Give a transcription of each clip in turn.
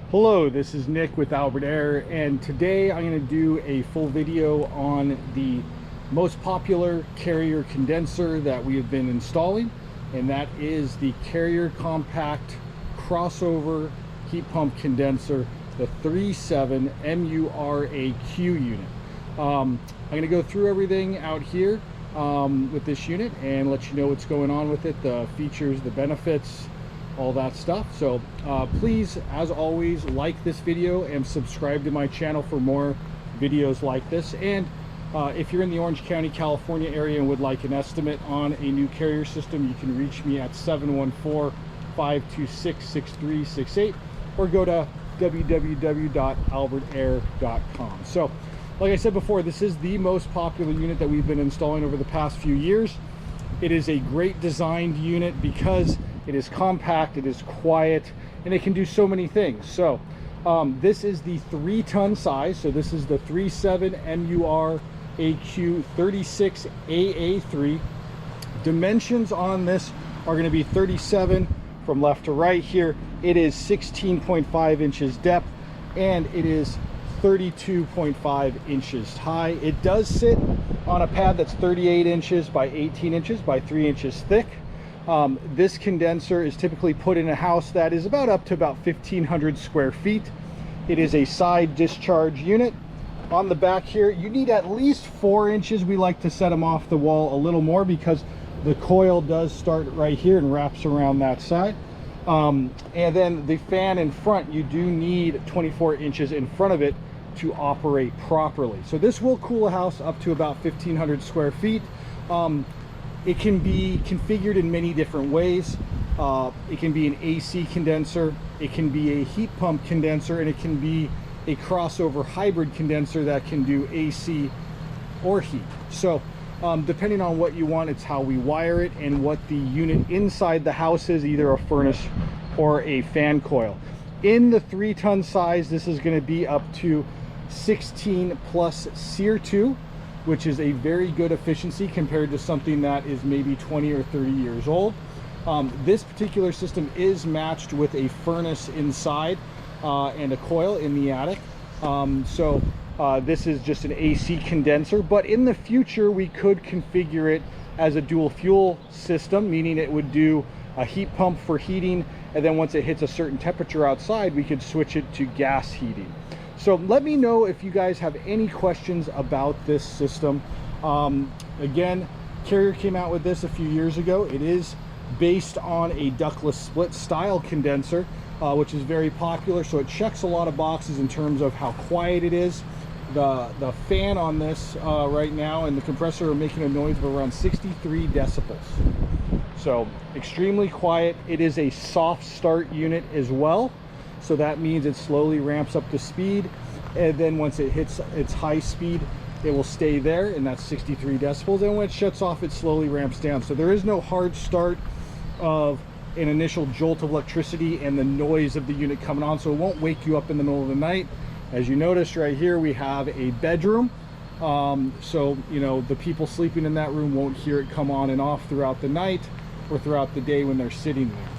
Hello, this is Nick with Albert Air, and today I'm going to do a full video on the most popular Carrier condenser that we have been installing, and that is the Carrier Compact Crossover Heat Pump Condenser, the 37MURAQ unit. I'm going to go through everything out here with this unit and let you know what's going on with it, the features, the benefits, all that stuff. So please, as always, like this video and subscribe to my channel for more videos like this. And if you're in the Orange County, California area and would like an estimate on a new Carrier system, you can reach me at 714-526-6368 or go to www.albertair.com. So like I said before, this is the most popular unit that we've been installing over the past few years. It is a great designed unit because it is compact, it is quiet, and it can do so many things. So this is the 3-ton size. So this is the 37MURAQ 36AA3. Dimensions on this are going to be 37 from left to right here. It is 16.5 inches depth, and it is 32.5 inches high. It does sit on a pad that's 38 inches by 18 inches by 3 inches thick. This condenser is typically put in a house that is up to about 1,500 square feet. It is a side discharge unit. On the back here, you need at least 4 inches. We like to set them off the wall a little more because the coil does start right here and wraps around that side. And then the fan in front, you do need 24 inches in front of it to operate properly. So this will cool a house up to about 1,500 square feet. It can be configured in many different ways. It can be an AC condenser, it can be a heat pump condenser, and it can be a crossover hybrid condenser that can do AC or heat. So depending on what you want, it's how we wire it and what the unit inside the house is, either a furnace or a fan coil. In the 3-ton size, this is going to be up to 16 plus SEER 2, which is a very good efficiency compared to something that is maybe 20 or 30 years old. This particular system is matched with a furnace inside and a coil in the attic. This is just an AC condenser, but in the future we could configure it as a dual fuel system, meaning it would do a heat pump for heating, and then once it hits a certain temperature outside, we could switch it to gas heating. So let me know if you guys have any questions about this system. Again, Carrier came out with this a few years ago. It is based on a ductless split style condenser, which is very popular. So it checks a lot of boxes in terms of how quiet it is. The fan on this right now and the compressor are making a noise of around 63 decibels. So extremely quiet. It is a soft start unit as well. So that means it slowly ramps up to speed, and then once it hits its high speed, it will stay there, and that's 63 decibels. And when it shuts off, it slowly ramps down. So there is no hard start of an initial jolt of electricity and the noise of the unit coming on, so it won't wake you up in the middle of the night. As you notice right here, we have a bedroom, so you know the people sleeping in that room won't hear it come on and off throughout the night or throughout the day when they're sitting there.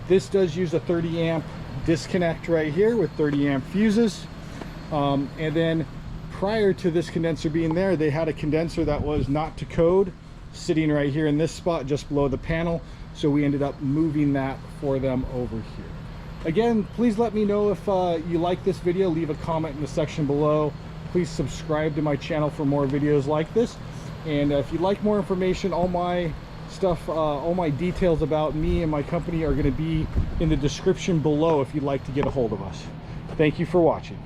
This does use a 30 amp disconnect right here with 30 amp fuses, and then prior to this condenser being there, they had a condenser that was not to code sitting right here in this spot just below the panel, so we ended up moving that for them over here. Again, please let me know if you like this video. Leave a comment in the section below. Please subscribe to my channel for more videos like this, and if you'd like more information, all my stuff, all my details about me and my company are going to be in the description below if you'd like to get a hold of us. Thank you for watching.